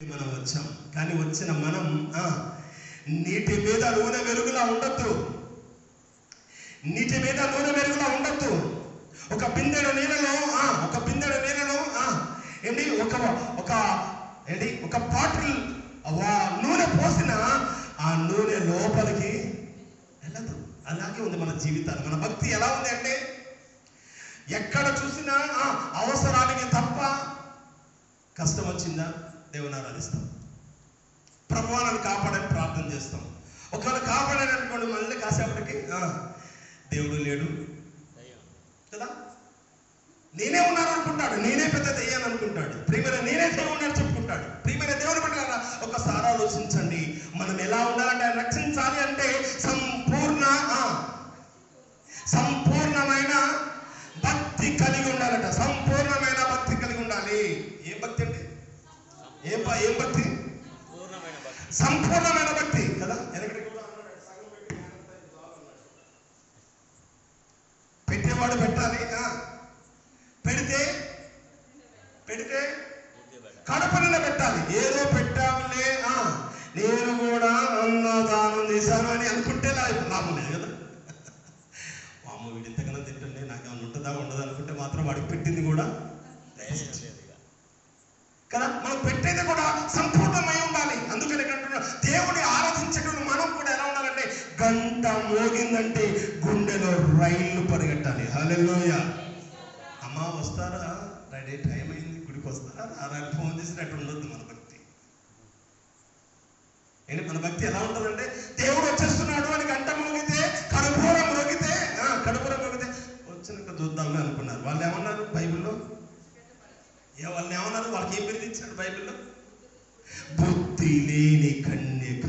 మనం వచ్చాం, కానీ వచ్చిన మనం నీటి మీద నూనె వెలుగులా ఉండొద్దు. నీటి మీద నూనె వెలుగులా ఉండొద్దు. ఒక బిందెడు నీళ్ళలో ఏంటి ఒక బాటిల్ నూనె పోసిన ఆ నూనె లోపలికి వెళ్ళదు. అలాగే ఉంది మన జీవితాలు. మన భక్తి ఎలా ఉంది అంటే, ఎక్కడ చూసినా అవసరానికి తప్ప, కష్టం వచ్చిందా దేవుని ఆరాధిస్తాం, ప్రభువాలను కాపాడని ప్రార్థన చేస్తాం. ఒకవేళ కాపాడని అనుకోండి, మళ్ళీ కాసేపటికి దేవుడు లేడు కదా, నేనే ఉన్నాను అనుకుంటాడు, నేనే పెద్ద దెయ్యాన్ని అనుకుంటాడు, ప్రియమైన నేనే దేవుడు అని చెప్పుకుంటాడు. ప్రియమైన దేవుని బట్టి ఒకసారి ఆలోచించండి, మనం ఎలా ఉండాలంటే, ఆయన రక్షించాలి అంటే సంపూర్ణమైన భక్తి కలిగి ఉండాలట. సంపూర్ణమైన భక్తి కలిగి ఉండాలి. ఏ భక్తి అంటే ఏం భక్తి? సంపూర్ణమైన భక్తి కదా. పెట్టేవాడు పెట్టాలి, పెడితే కడపనిలో పెట్టాలి. ఏదో పెట్టాములే, నేను కూడా అన్నదానం చేశాను అని అనుకుంటే లాభం లేదు కదా. అమ్మ వీడి ఇంతకన్నా తింటుండే నాకేమన్నా ఉంటుందా ఉండదా అనుకుంటే మాత్రం వాడికి పెట్టింది కూడా కదా. మనం పెట్టేది కూడా సంపూర్ణమై ఉండాలి. అందుకని అంటున్నా, దేవుని ఆరాధించేటప్పుడు మనం కూడా ఎలా ఉండాలంటే, గంట మోగిందంటే గుండెలో రైళ్లు పరిగెట్టాలి. హల్లెలూయా. అమ్మా వస్తారా, రెడీ టైం అయింది, గుడికి వస్తారా అలా ఫోన్ చేసినట్టు ఉండొద్దు మన భక్తి. ఏంటి మన భక్తి ఎలా ఉంటుందంటే, దేవుడు వచ్చేస్తున్నాడు అని గంట మోగితే, కడుపురం మోగితే వచ్చినాక చూద్దామని అనుకున్నారు. వాళ్ళు ఏమన్నారు బైబిల్లో? వాళ్ళు ఏమన్నారు? వాళ్ళకి ఏం పేరు ఇచ్చాడు బైబిల్లో? బుద్ధి లేని కన్యక.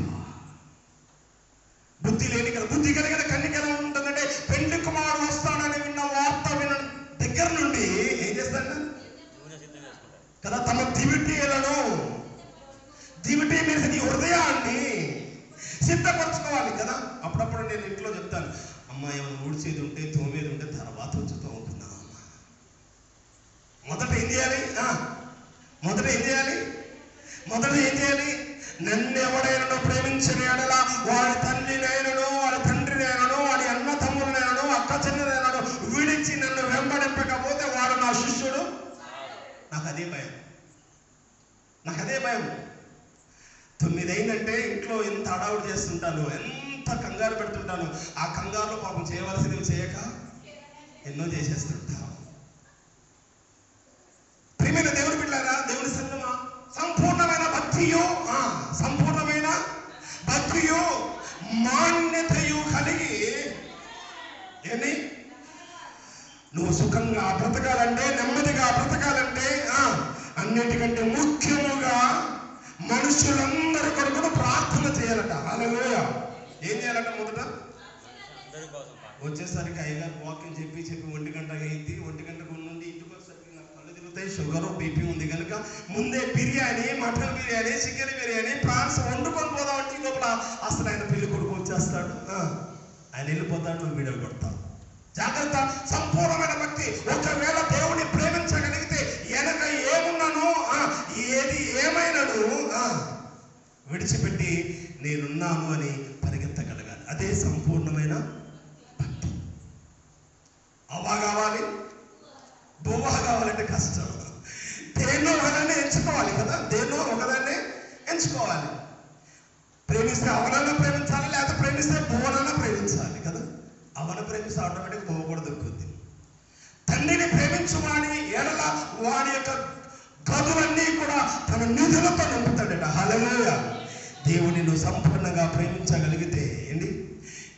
బుద్ధి లేని కదా. బుద్ధి కలిగిన కన్యక ఎలా ఉంటుందంటే, పెండ్లి కుమారుడు వస్తాడని విన్న వార్త విన్న దగ్గర నుండి ఏం చేస్తాడు కదా, తమ దివిటీలను మీద నీ హృదయాన్ని సిద్ధపరచుకోవాలి కదా. అప్పుడప్పుడు నేను ఇంట్లో చెప్తాను, అమ్మ ఏమైనా ఊడ్చేది ఉంటే తోమేది ఉంటే తర్వాత వచ్చి తోముకుందాం. మొదట ఏం చేయాలి? నన్ను ఎవడైనా ప్రేమించిన ఎడల వాడి తల్లినైనను, వాడి తండ్రినైనను, వాడి అన్న తమ్ముడినైనను, అక్క చెల్లెనైనను విడిచి నన్ను వెంబడింపకపోతే వాడు నా శిష్యుడు. నాకు అదే భయం. 9 అయిందంటే ఇంట్లో ఎంత అడావుడు చేస్తుంటాను, ఎంత కంగారు పెడుతుంటాను. ఆ కంగారులో పాపం చేయవలసినవి చేయక ఎన్నో చేసేస్తుంటాను. ప్రియమైన దేవుని బిడ్డలారా, దేవుని సన్నిధిలో సంపూర్ణమైన భక్తియు మాన్యతయు కలిగి, ఏంటి నువ్వు సుఖంగా బ్రతకాలంటే, నెమ్మదిగా బ్రతకాలంటే, అన్నిటికంటే ముఖ్యముగా మనుషులందరి కొరకు ప్రార్థన చేయాలట. హల్లెలూయా. ఏం చేయాలట? మొదట వచ్చేసరికి అయ్యగారు వాకింగ్ చెప్పి 1 గంట అయింది. 1 గంటకు నుండి ఇంటికి వచ్చేసరికి నాకు కళ్ళు తిరుగుతాయి, షుగర్ బీపీ ఉంది కనుక ముందే biryani, mutton biryani, chicken biryani, prawns వండుకొని పోదామంటే ఈ లోపల అసలు ఆయన పెళ్లి కొడుకు వచ్చేస్తాడు. ఆయన వెళ్ళిపోతాడు, నువ్వు వీడియో కొడతావు. జాగ్రత్త. సంపూర్ణమైన భక్తి. ఒకవేళ దేవుని ప్రేమించగలిగితే వెనక ఏమున్నాను, ఏది ఏమైనాను విడిచిపెట్టి నేనున్నాను అని పరిగెత్తగలగాలి. అదే సంపూర్ణమైన భక్తి. అవ్వ కావాలి, బువ్వ కావాలంటే కష్టం. దేన్నో ఒకదాన్ని ఎంచుకోవాలి కదా. ప్రేమిస్తే అవనన్నా ప్రేమించాలి, లేకపోతే ప్రేమిస్తే బువ్వనన్నా ప్రేమించాలి కదా. అవన ప్రేమిస్తే ఆటోమేటిక్ బువ్వ కూడా దొరుకుతుంది. తండ్రిని ప్రేమించువాని ఎడల వాడి యొక్క గదులన్నీ కూడా తన నిధులతో నింపుతాడట. హల్లెలూయా. దేవుని నువ్వు సంపూర్ణంగా ప్రేమించగలిగితే ఏంటి,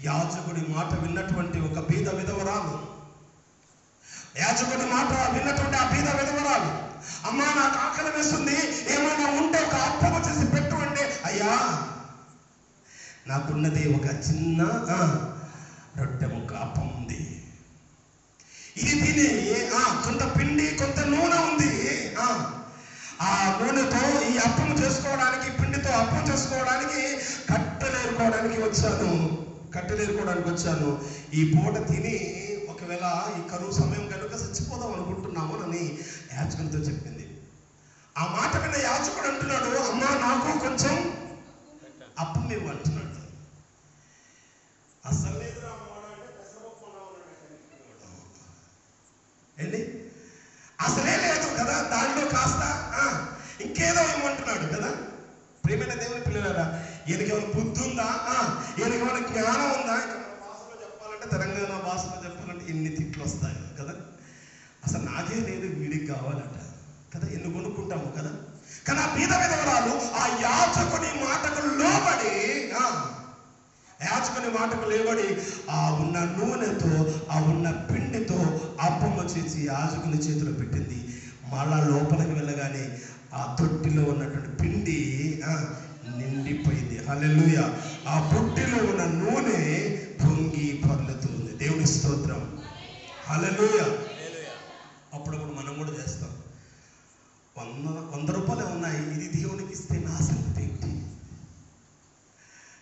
యాజకుడి మాట విన్నటువంటి ఒక బీద విధవరాలు, ఆ బీద విధవరాలు, అమ్మా నాకు ఆకలి వేస్తుంది, ఏమైనా ఉంటే ఒక అప్పము చేసి పెట్టు అంటే, అయ్యా నాకున్నది ఒక చిన్న రొట్టె ముక్క అప్పం ఉంది, ఇది తిని కొంత పిండి కొంత నూనె ఉంది, ఆ నూనెతో ఈ అప్పం చేసుకోవడానికి, పిండితో అప్పం చేసుకోవడానికి కట్టెలేరుకోవడానికి వచ్చాను. ఈ పూట తిని ఒకవేళ ఈ కరువు సమయం కనుక చచ్చిపోదాం అనుకుంటున్నాము అని యాజకునితో చెప్పింది. ఆ మాట విన్న యాజకుడు అంటున్నాడు, అమ్మా నాకు కొంచెం అప్పం ఇవ్వు అంటున్నాడు. అసలు లేదు ఏంటి, అసలే లేదు కదా, దాంట్లో కాస్త ఇంకేదో ఇవ్వమంటున్నాడు కదా. ప్రియమైన దేవుని పిల్లలారా, ఈయనకేమైనా బుద్ధి ఉందా, ఈయనకేమైనా జ్ఞానం ఉందా? ఇంకా మన భాషలో చెప్పాలంటే, తెలంగాణ భాషలో చెప్పాలంటే ఎన్ని తిట్లు వస్తాయి కదా. అసలు నాకే లేదు, వీడికి కావాలట కదా, ఎన్ని కొనుక్కుంటాము కదా. కానీ ఆ బీద విధవరాలు ఆ యాజకుని మాటకు లోబడి ఆ ఉన్న నూనెతో, ఆ ఉన్న పిండితో అప్పము చేసి యాజకుని చేతిలో పెట్టింది. మళ్ళా లోపలికి వెళ్ళగానే ఆ తొట్టిలో ఉన్నటువంటి పిండి నిండిపోయింది. హల్లెలూయా. ఆ బుట్టిలో ఉన్న నూనె పొంగి పొర్లుతుంది. దేవుని స్తోత్రం. హల్లెలూయా. అప్పుడప్పుడు మనం కూడా చేస్తాం. 100 రూపాయలు ఉన్నాయి, ఇది దేవునికి ఇస్తే నా సంగతి ఏంటి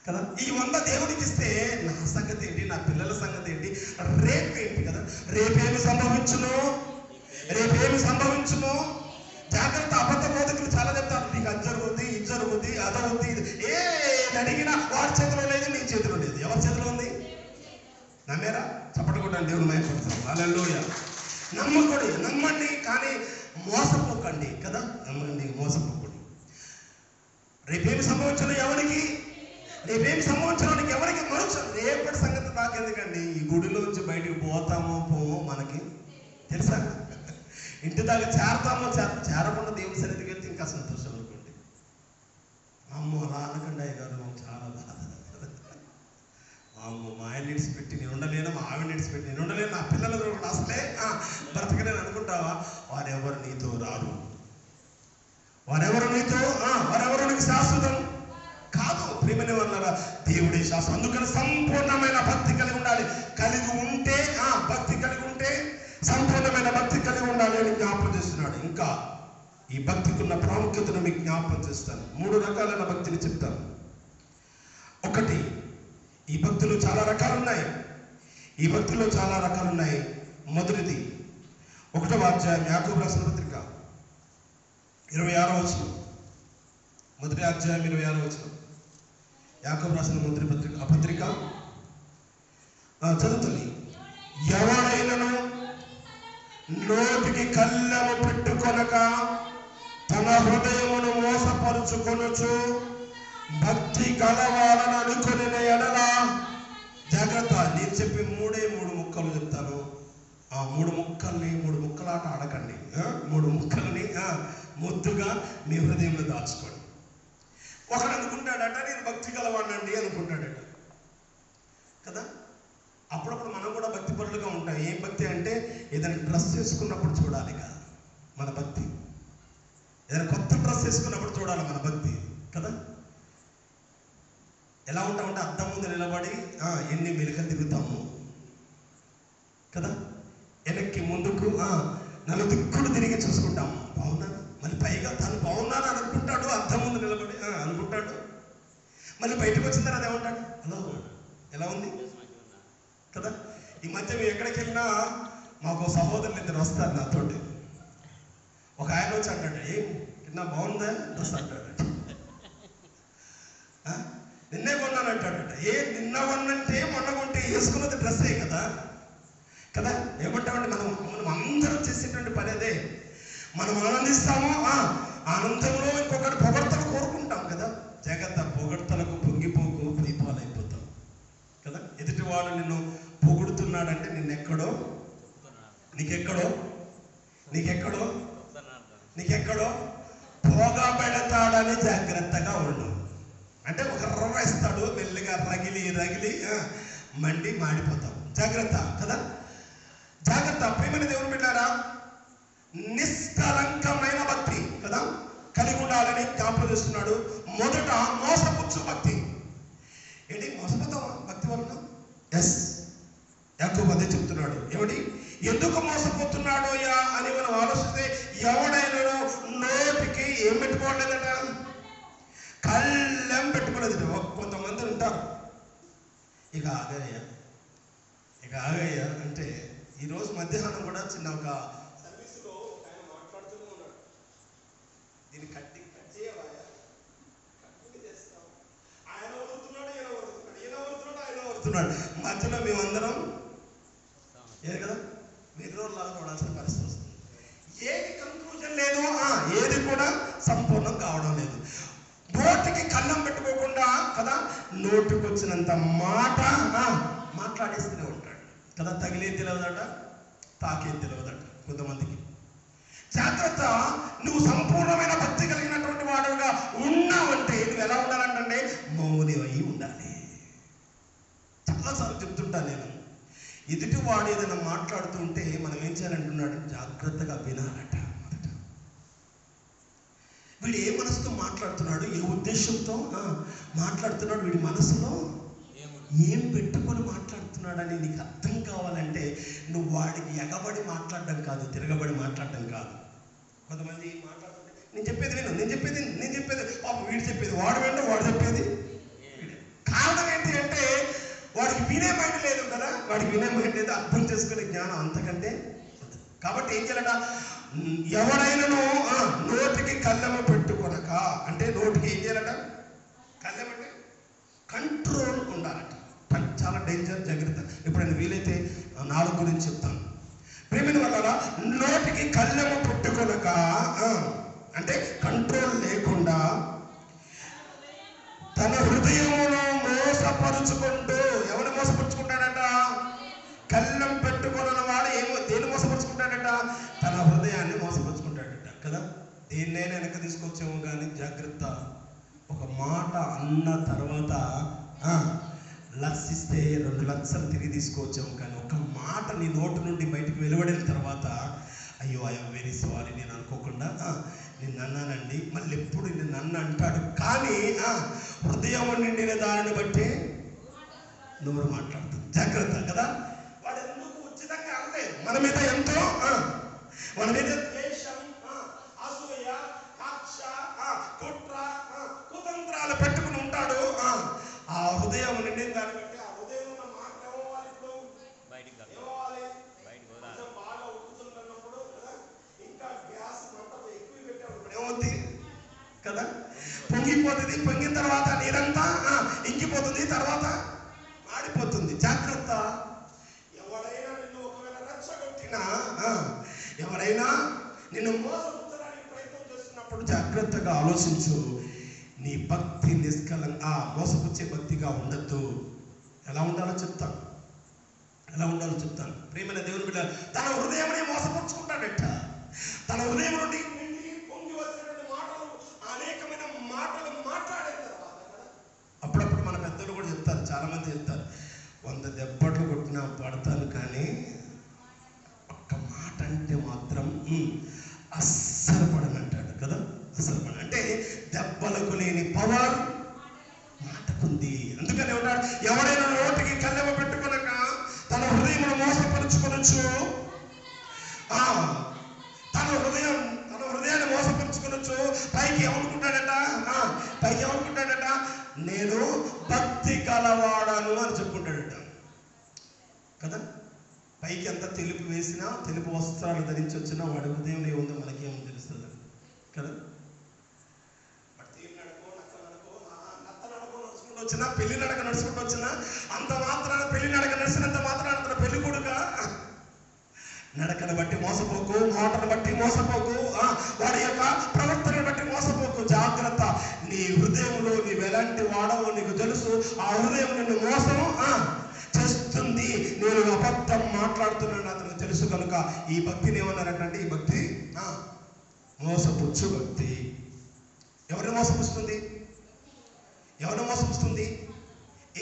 కదా. ఈ 100 దేవునికి ఇస్తే నా సంగతి ఏంటి, నా పిల్లల సంగతి ఏంటి, రేపేంటి కదా. రేపేమి సంభవించును, రేపేమి సంభవించును. జాగ్రత్త. అబద్ధ బోధకులు చాలా చెప్తారు, నీకు అది జరుగుద్ది, ఇది జరుగుద్ది, అదవుద్ది, ఇది ఏది అడిగినా వాడి చేతిలో లేదు, నీ చేతిలో లేదు. ఎవరి చేతిలో ఉంది? నమ్మేరా? చప్పట్లు కొట్టండి, దేవుని మహిమపరుస్తాం. హల్లెలూయా. నమ్మండి, కానీ మోసపోకండి కదా. నమ్మండి, మోసపోకండి. రేపేమి సంభవించను ఎవరికి, రేపేమి సంభవించడానికి ఎవరికి మరొచ్చు. రేపటి సంగతి నాకెందుకండి. ఈ గుడిలోంచి బయటికి పోతామో పోమో మనకి తెలుసా? ఇంటి దాకా చేరతామో చేరకుండా దేవుని సన్నిధికి వెళ్తే ఇంకా సంతోషం అనుకోండి. అమ్మో అలా అనకండి అయ్యగారు, నాకు చాలా బాధ. అమ్మో మా ఆయన నిడిచిపెట్టి నేను ఉండలేను, మా ఆవిడ నిడిచిపెట్టి నేను ఉండలేను, నా పిల్లలతో అసలే బ్రతకలేను అనుకుంటావా? వారెవరు నీతో రారు, వారెవరు నీకు శాశ్వతం కాదు. ప్రియమైన వాళ్ళారా, దేవుడే శాశ్వతం. అందుకని సంపూర్ణమైన భక్తి కలిగి ఉండాలి. భక్తి కలిగి ఉంటే సంపూర్ణమైన భక్తి కలిగి ఉండాలి అని జ్ఞాపకం చేస్తున్నాడు. ఇంకా ఈ భక్తికి ఉన్న ప్రాముఖ్యతను మీకు జ్ఞాపకం చేస్తాను. 3 రకాలైన భక్తిని చెప్తాను. ఒకటి, ఈ భక్తులు చాలా రకాలు ఉన్నాయి. ఈ భక్తిలో చాలా రకాలు ఉన్నాయి. మొదటిది 1వ అధ్యాయం యాకోబు రాసిన పత్రిక 26వ వచనం. మొదటి అధ్యాయం 26వ వచనం. యాకోబు రాసిన మొదటి పత్రిక చదువుతుంది. ఎవడైనను నోటికి కళ్ళము పెట్టుకొనక తన హృదయమును మోసపరుచుకొనుచు భక్తి గలవాలని అనుకుని ఎడల. జాగ్రత్త, నేను చెప్పి 3 ముక్కలు చెప్తాను. ఆ 3 ముక్కల్ని 3 ముక్కలాట ఆడకండి. 3 ముక్కల్ని ముద్దుగా మీ హృదయంలో దాచుకోండి. ఒకడు అనుకుంటాడట, నేను భక్తి గలవాడినండి అనుకుంటాడట కదా. అప్పుడప్పుడు మనం కూడా భక్తి పరులుగా ఉంటాం. ఏం భక్తి అంటే, ఏదైనా డ్రెస్ చేసుకున్నప్పుడు చూడాలి కదా మన భక్తి. ఏదైనా కొత్త డ్రెస్ వేసుకున్నప్పుడు చూడాలి మన భక్తి కదా. ఎలా ఉంటామంటే, అద్దం ముందు నిలబడి ఎన్ని మెలికలు తిరుగుతాము కదా. వెనక్కి ముందుకు నలుదిక్కులు తిరిగి చూసుకుంటాము. బాగున్నాను, మళ్ళీ పైగా తను బాగున్నాను అని అనుకుంటాడు. అద్దం ముందు నిలబడి అనుకుంటాడు. మళ్ళీ బయటకు వచ్చిన తర్వాత ఏమంటాడు, హలో ఎలా ఉంది కదా. ఈ మధ్య మేము ఎక్కడికి వెళ్ళినా మాకు సహోదరులు 2 వస్తారు నాతోటి. ఒక ఆయన వచ్చి అంటాడు, ఏం నిన్న బాగుందా డ్రెస్ అంటాడు. నిన్నే కొన్నాను అంటాడట. నిన్న కొన్నంటే మొన్న కొంటే వేసుకున్నది డ్రెస్సే కదా కదా. ఏమంటామంటే, మనం అందరం చేసేటువంటి పని అదే. మనం ఆనందిస్తాము, ఆనందంలో ఇంకొకటి పొగడ్తలు కోరుకుంటాం కదా. జాగ్రత్త, పొగడ్తలకు పొంగిపోకు, దీపాలైపోతాం కదా. ఎదుటివాడు నిన్ను పొగుడుతున్నాడంటే నీకెక్కడో పోగా పెడతాడని జాగ్రత్తగా ఉండు. అంటే ఒక రవ్వ ఇస్తాడు, మెల్లిగా రగిలి మండి మాడిపోతాం. జాగ్రత్త కదా. జాగ్రత్త. ప్రియమైన దేవుని బిడ్డారా, నిష్కలంకమైన భక్తి కదా కలిగి ఉండాలని జ్ఞాపకం చేస్తున్నాడు. మొదట మోసపుచ్చు భక్తి. ఏంటి మోసపోతావా భక్తి వలన? ఎస్, యాకోబు అదే చెప్తున్నాడు. ఏమిటి, ఎందుకు మోసపోతున్నాడు అని మనం ఆలోచిస్తే, ఎవడైనా నోటికి ఏం పెట్టుకోవట్లేదట, కళ్ళెం పెట్టుకోలేదు. కొంతమంది ఉంటారు, ఇక ఆగయ్యా అంటే. ఈరోజు మధ్యాహ్నం కూడా చిన్న ఒక సర్వీసులో ఆయన మాట్లాడుతూనే ఉన్నాడు. దీన్ని కట్ చేయవా, చేస్తాం. ఆయన వదులుతున్నాడు, ఈయన వదులుతున్నాడు, ఈయన వదులుతున్నాడు, ఆయన వదులుతున్నాడు. మధ్యలో మేమందరం ఏది కదా వెర్రోలాగా చూడాల్సిన పరిస్థితి వస్తుంది. ఏది కంక్లూజన్ లేదు, ఏది కూడా సంపూర్ణం కావడం లేదు. నోటికి కన్నం పెట్టుకోకుండా కదా నోటికి వచ్చినంత మాట మాట్లాడేస్తూనే ఉంటాడు కదా. తగిలేది తెలియదట, తాకేది తెలియదట కొంతమందికి. జాగ్రత్త, నువ్వు సంపూర్ణమైన భక్తి కలిగినటువంటి వాడుగా ఉన్నావంటే నువ్వు ఎలా ఉండాలంటే మౌని అయి ఉండాలి. చాలాసార్లు చెప్తుంటాను నేను, ఎదుటి వాడు ఏదైనా మాట్లాడుతుంటే మనం ఏం చేయాలంటున్నాడు, జాగ్రత్తగా వినాలట. మొదట వీడు ఏ మనసుతో మాట్లాడుతున్నాడు, ఏ ఉద్దేశంతో మాట్లాడుతున్నాడు, వీడి మనసులో ఏం పెట్టుకొని మాట్లాడుతున్నాడని నీకు అర్థం కావాలంటే నువ్వు వాడికి ఎగబడి మాట్లాడడం కాదు, తిరగబడి మాట్లాడడం కాదు. కొంతమంది మాట్లాడుతుంటే నేను చెప్పేది విను, నేను చెప్పేది పాప వీడు చెప్పేది వాడు వింటూ వాడు చెప్పేది. కారణం ఏంటి అంటే వాడికి వినే మైండ్ లేదు కదా, వాడికి వినే మైండ్ లేదు, అర్థం చేసుకునే జ్ఞానం అంతకంటే. కాబట్టి ఏం చేయాలట, ఎవరైనాను నోటికి కళ్ళెమ పెట్టుకొనక, అంటే నోటికి ఏం చేయాలట, కళ్ళెమ అంటే కంట్రోల్ ఉండాలట. చాలా డేంజర్, జాగ్రత్త. ఎప్పుడైనా వీలైతే నాలుగు గురించి చెప్తాను. ప్రేమిన వల్ల నోటికి కళ్ళెమ పెట్టుకొనక అంటే కంట్రోల్ లేకుండా తన హృదయమును మోసపరుచుకుంటూ, ఎవరు మోసపరుచుకుంటాడట, కళ్ళెం పెట్టుకున్న వాడు దేన్ని మోసపరుచుకుంటాడట, తన హృదయాన్ని మోసపరుచుకుంటాడట కదా. దేన్నైనా వెనక తీసుకొచ్చాము కానీ జాగ్రత్త. ఒక మాట అన్న తర్వాత లక్షిస్తే 2 లక్షలు తిరిగి తీసుకొచ్చాము, కానీ ఒక మాట నీ నోటు నుండి బయటకు వెలువడిన తర్వాత అయ్యో ఐఎమ్ వెరీ సారీ, నేను అనుకోకుండా నేను అన్నానండి, మళ్ళీ ఎప్పుడు నేను నన్ను అంటాడు. కానీ హృదయం నిండిన దానిని బట్టి నోరు మాట్లాడుతుంది. జాగ్రత్త కదా. వాడు ఎందుకు ఉచితంగా అనలేదు, మన మీద ఎంతో, మన మీద ద్వేషం, అసూయ, కక్ష, కుట్ర, కుతంత్రాలు పెట్టుకుని ఉంటాడు. ఆ హృదయం నిండిన దాన్ని బట్టి ఆ హృదయం ఉన్న మాట ఏమవ్వాలి, ఇప్పుడు ఏమవ్వాలి, బాగా ఉడుకుతున్నప్పుడు కదా, ఇంకా గ్యాస్ మంట ఎక్కువ పెట్టేవాడు ఏమవుతుంది కదా, పొంగిపోతుంది. పొంగిన తర్వాత నీరంతా ఇంకిపోతుంది, తర్వాత మాడిపోతుంది. జాగ్రత్త. ఎవరైనా నిన్ను ఒకవేళ రెచ్చగొట్టినా, ఎవరైనా నిన్ను మోసపుచ్చడానికి ప్రయత్నం చేస్తున్నప్పుడు జాగ్రత్తగా ఆలోచించు. నీ భక్తి మోసపుచ్చే భక్తిగా ఉండద్దు. ఎలా ఉండాలో చెప్తాను, ప్రేమైన దేవుని బిడ్డ తన హృదయాన్ని మోసపుచ్చుకుంటాడట. తన హృదయం నుండి పొంగి వచ్చినటువంటి మాటలు, అనేకమైన మాటలు మాట్లాడిన తర్వాత అప్పుడప్పుడు మన పెద్దలు కూడా చెప్తారు, చాలా మంది చెప్తారు, 100 దెబ్బట్లు కొట్టినా పడతాను కానీ ఒక్క మాట అంటే మాత్రం అస్సలు పడనంటాడు కదా. అసలు అంటే దెబ్బలకు లేని పవర్ మాటకుంది. అందుకని ఉంటాడు, ఎవరైనా నోటికి కళ్ళెమ పెట్టుకొనక తన హృదయమును మోసపరుచుకొనొచ్చు, తన హృదయాన్ని మోసపరుచుకొనొచ్చు. పైకి ఏమనుకుంటాడట, నేను భక్తి కలవాడను అని చెప్పుకుంటాడట కదా. పైకి ఎంత తెలుపు వేసినా, తెలుపు వస్త్రాలు ధరించి వచ్చినా వాడి హృదయంలో ఏముందో మనకేమో తెలుస్తుంది కదా. వచ్చినా, పెళ్లి నడక నడుచుకుంటూ వచ్చినా, అంత మాత్రాన పెళ్లి నడక నడిచినంత మాత్రాన అతను పెళ్లి కొడుగా నడకను బట్టి మోసపోకు, మాటను బట్టి మోసపోకు, వాడి యొక్క ప్రవర్తనను బట్టి మోసపోకు. జాగ్రత్త. నీ హృదయంలో నీవు ఎలాంటి వాడవో నీకు తెలుసు. ఆ హృదయం నిన్ను మోసం చేస్తుంది. నేను అబద్ధం మాట్లాడుతున్నాను అతనికి తెలుసు కనుక ఈ భక్తిని ఏమన్నారంటే, ఈ భక్తి మోసపుచ్చు భక్తి. ఎవరిని మోసపుస్తుంది?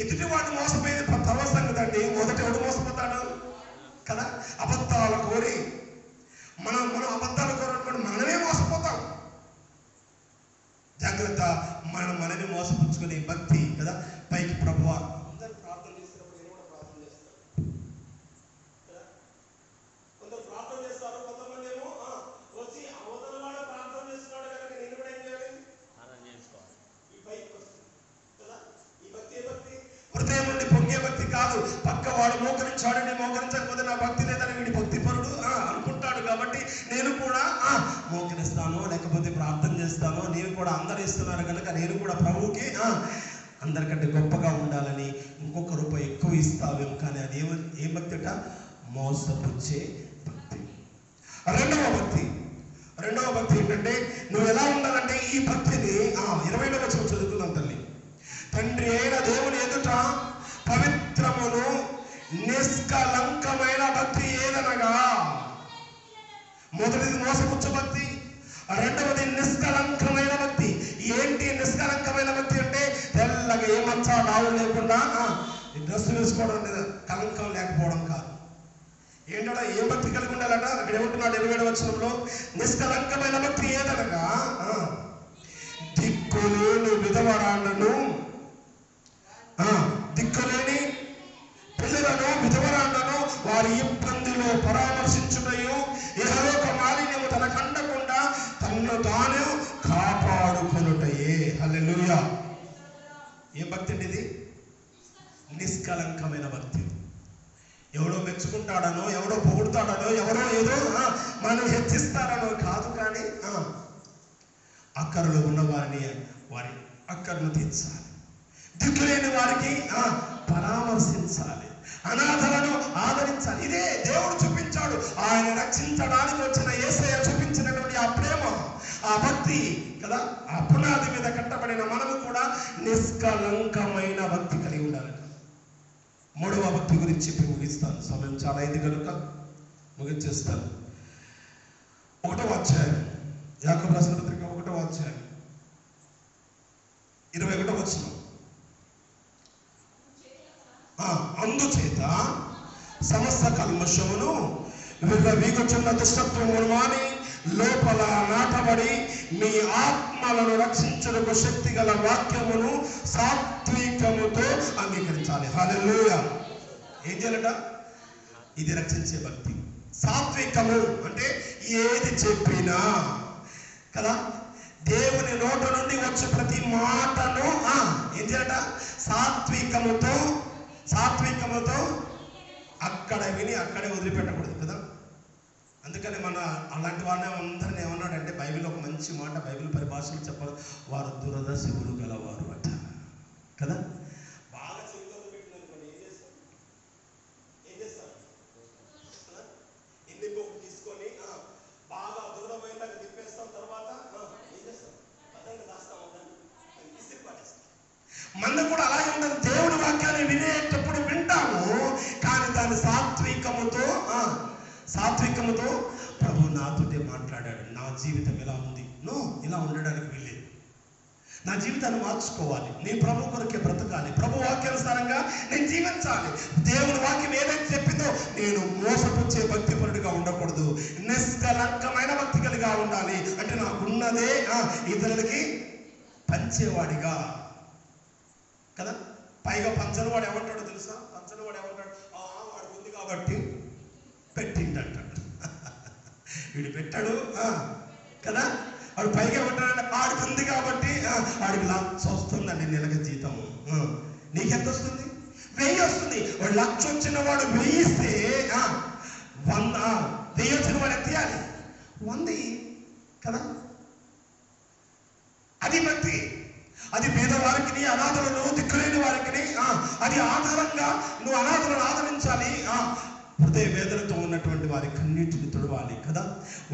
ఎదుటి వాడిని మోసపోయేది తర్వాత సంగతి అండి. మొదట ఎవడు మోసపోతాడు కదా. అబద్ధాల కోరి మనం అబద్ధాల కోరి మనమే మోసపోతాం. జాగ్రత్త. మనని మోసపుచ్చుకునే భక్తి కదా. పైకి ప్రభువా అందరూ ప్రార్థన చేసినప్పుడు నేను కూడా ప్రార్థన చేస్తాను కదా. కొందరు ప్రార్థన చేస్తారు, కొంతమంది ఏమో వచ్చి అవతల వాడు ప్రార్థన చేస్తున్నాడు కనుక నేను కూడా ఏం చేయాలి, ఈ పైకి వస్తుంది కదా. ఈ భక్తి ఏ భక్తి? హృదయం నుండి పొంగే భక్తి కాదు. పక్కవాడు మోకరించాడు, నేను మోకరించకపోతే నా భక్తి లేదని వీడి భక్తి పరుడు అనుకుంటాడు. కాబట్టి నేను కూడా మోకరిస్తాను, లేకపోతే ప్రార్థన చేస్తాను, నేను కూడా అందరు ఇస్తున్నారు కనుక నేను కూడా ప్రభువుకి అందరికంటే గొప్పగా ఉండాలని ఇంకొక రూపాయి ఎక్కువ ఇస్తావేమో. కానీ అది ఏం భక్తి అట? మోసపుచ్చే భక్తి. రెండవ భక్తి ఏంటంటే, నువ్వు ఎలా ఉండాలంటే ఈ భక్తిని 20వ వచనం చదువుకుందాం తల్లి. తండ్రి అయిన దేవుని ఎదుట పవిత్రమును నిష్కలంకమైన భక్తి ఏదనగా, మొదటిది మోసపుచ్చే భక్తి, రెండవది నిష్కలంకమైన భక్తి. ఏంటి నిష్కలంకమైన భక్తి అంటే? తెల్లగా ఏమచ్చా డాలు లేకుండా డ్రెస్ వేసుకోవడం లేదా, కలంకం లేకపోవడం కాదు. ఏంటో ఏం భక్తి కలిగి ఉండాలట? అక్కడ ఏమంటున్నాడు 27వ వచనంలో, నిష్కలంకమైన భక్తి ఏదనగా దిక్కులేని విధవరాండను, దిక్కులేని పిల్లలను విధవరాండను వారి ఇబ్బందిలో పరామర్శించుటయు, ఇహలోక మాలిన్యము తనకండకుండా తన్ను తాను కాపాడుకొనుటయే. హల్లెలూయా. ఏం భక్తి అండి ఇది? నిష్కలంకమైన భక్తి. ఎవడో మెచ్చుకుంటాడనో, ఎవడో పొగుడుతాడనో, ఎవరో ఏదో మనం హెచ్చిస్తారనో కాదు. కానీ అక్కరలో ఉన్న వారిని వారి అక్కర్ను తీర్చాలి, దిక్కులేని వారికి పరామర్శించాలి, అనాథలను ఆదరించాలి. ఇదే దేవుడు చూపించాడు. ఆయన రక్షించడానికి వచ్చిన యేసయ్య చూపించినటువంటి ఆ ప్రేమ, ఆ భక్తి కదా. ఆ పునాది మీద కట్టబడిన మనము కూడా నిష్కలంకమైన భక్తి కలిగి ఉండాలి. మూడవ భక్తి గురించి చెప్పి ముగిస్తాను, సమయం చాలా అయింది కనుక ముగించేస్తాను. 1వ అధ్యాయం, యాకోబు రాసిన పత్రిక 1వ అధ్యాయం 21వ వచనం. అందుచేత సమస్త కల్మషమును వీగుచున్న దుష్టత్వమును మాని లోపల నాటబడి మీ ఆత్మలను రక్షించుటకు శక్తి గల వాక్యమును సాత్వికముతో అంగీకరించాలి. హల్లెలూయా. ఏం చేయాలట? ఇది రక్షించే భక్తి. సాత్వికము అంటే ఏది చెప్పినా కదా, దేవుని నోట నుండి వచ్చే ప్రతి మాటను ఏం చేయాలట? సాత్వికముతో అక్కడ విని అక్కడే వదిలిపెట్టకూడదు కదా. అందుకని మన అలాంటి వాళ్ళని అందరిని ఏమన్నాడంటే, బైబిల్ ఒక మంచి మాట, బైబిల్ పరిభాషలు చెప్పాలి, వారు దురదశకులు గలవారు అట కదా. బాగా చెవిలో పెట్టిననుకోండి ఏం చేస్తారు? ఇన్ని బొగ్గు తీసుకొని బాగా దూరమైన తిప్పేస్తాం. తర్వాత ఏం చేస్తాం? పదంగా దాస్తాం, ఇసిరి పడేస్తాం. మన కూడా అలాగే ఉండదు. దేవుడి వాక్యాన్ని వినేటప్పుడు వింటాము, కానీ దాని సాత్వికముతో ప్రభు నాతోటే మాట్లాడాడు, నా జీవితం ఎలా ఉంది, ఇలా ఉండడానికి వీల్లేదు, నా జీవితాన్ని మార్చుకోవాలి, నేను ప్రభు కొరకే బ్రతకాలి, ప్రభు వాక్యానుసారంగా నేను జీవించాలి. దేవుని వాక్యం ఏదైతే చెప్పిందో నేను మోసపుచ్చే భక్తిపరుడిగా ఉండకూడదు, నిష్కలంకమైన భక్తి కలిగా ఉండాలి. అంటే నాకున్నదే ఇతరులకి పంచేవాడిగా కదా. పైగా పంచని వాడు ఏమంటాడో తెలుసా? పంచని వాడు ఏమంటాడు? వాడికి ఉంది కాబట్టి పెట్టిండంటాడు. వీడు పెట్టాడు కదా. వాడు పైగా ఏమంటాడంటే వాడికి ఉంది కాబట్టి వాడికి వస్తుందండి నెలకి జీతము. నీకెంత వస్తుంది? 1000 వస్తుంది. వాడు 1,00,000 వచ్చిన వాడు 1000 ఇస్తే 1000 వచ్చిన వాడు ఎంత ఇవ్వాలి? 100 కదా. అది భక్తి. అది పేదవారికి, అనాథలను, దిక్కులేని వారికి అది ఆధారంగా నువ్వు అనాథలను ఆదరించాలి. హృదయ వేదనతో ఉన్నటువంటి వారి కన్నీటిని తుడవాలి కదా.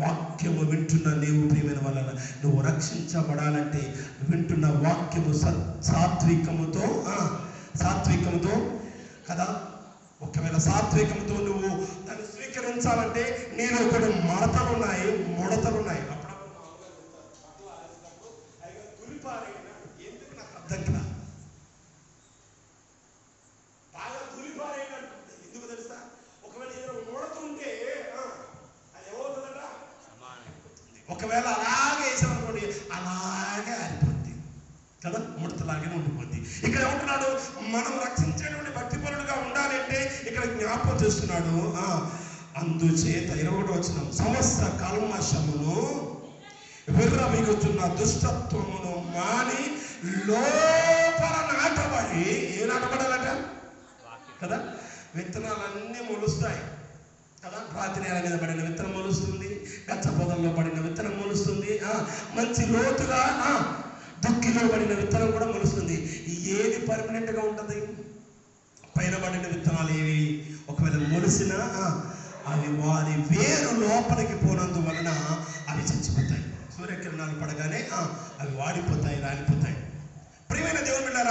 వాక్యము వింటున్న నీవు ప్రియమైన వలన నువ్వు రక్షించబడాలంటే వింటున్న వాక్యము సాత్వికముతో కదా. ఒకవేళ సాత్వికముతో నువ్వు దాన్ని స్వీకరించాలంటే నీలో కొన్ని ముడతలున్నాయి. బాగా తులిపారేటట్టు ఎందుకు తెలుసా? ఒకవేళ ఏదో ముడతుంటే అది ఏమవుతుందట? ఒకవేళ అలాగే వేసామనుకోండి, అలాగే ఆరిపోద్ది కదా, ముడతలాగే ఉండిపోద్ది. ఇక్కడ ఏమంటున్నాడు? మనం రక్షించేటువంటి భక్తిపరుడుగా ఉండాలి అంటే ఇక్కడ జ్ఞాపకం చేస్తున్నాడు. అందుచేత 21వ వచనం, సమస్త కల్మషమును విర్రవీగుచున్న దుష్టత్వమును మాని లోపల నాటబడి. ఏ నాటబడాలట? కదా. విత్తనాలన్నీ మొలుస్తాయి కదా. రాతి నేల మీద పడిన విత్తనం మొలుస్తుంది, గచ్చ పొదల్లో పడిన విత్తనం మొలుస్తుంది, మంచి లోతుగా దుక్కిలో పడిన విత్తనం కూడా మొలుస్తుంది. ఏది పర్మనెంట్గా ఉంటుంది? పైన పడిన విత్తనాలు ఏవి ఒకవేళ మొలిసినా అవి వారి వేరు లోపలికి పోనందువలన అవి చచ్చిపోతాయి. సూర్యకిరణాలు పడగానే అవి వాడిపోతాయి, రాలిపోతాయి. ప్రియమైన దేవుని బిడ్డలారా,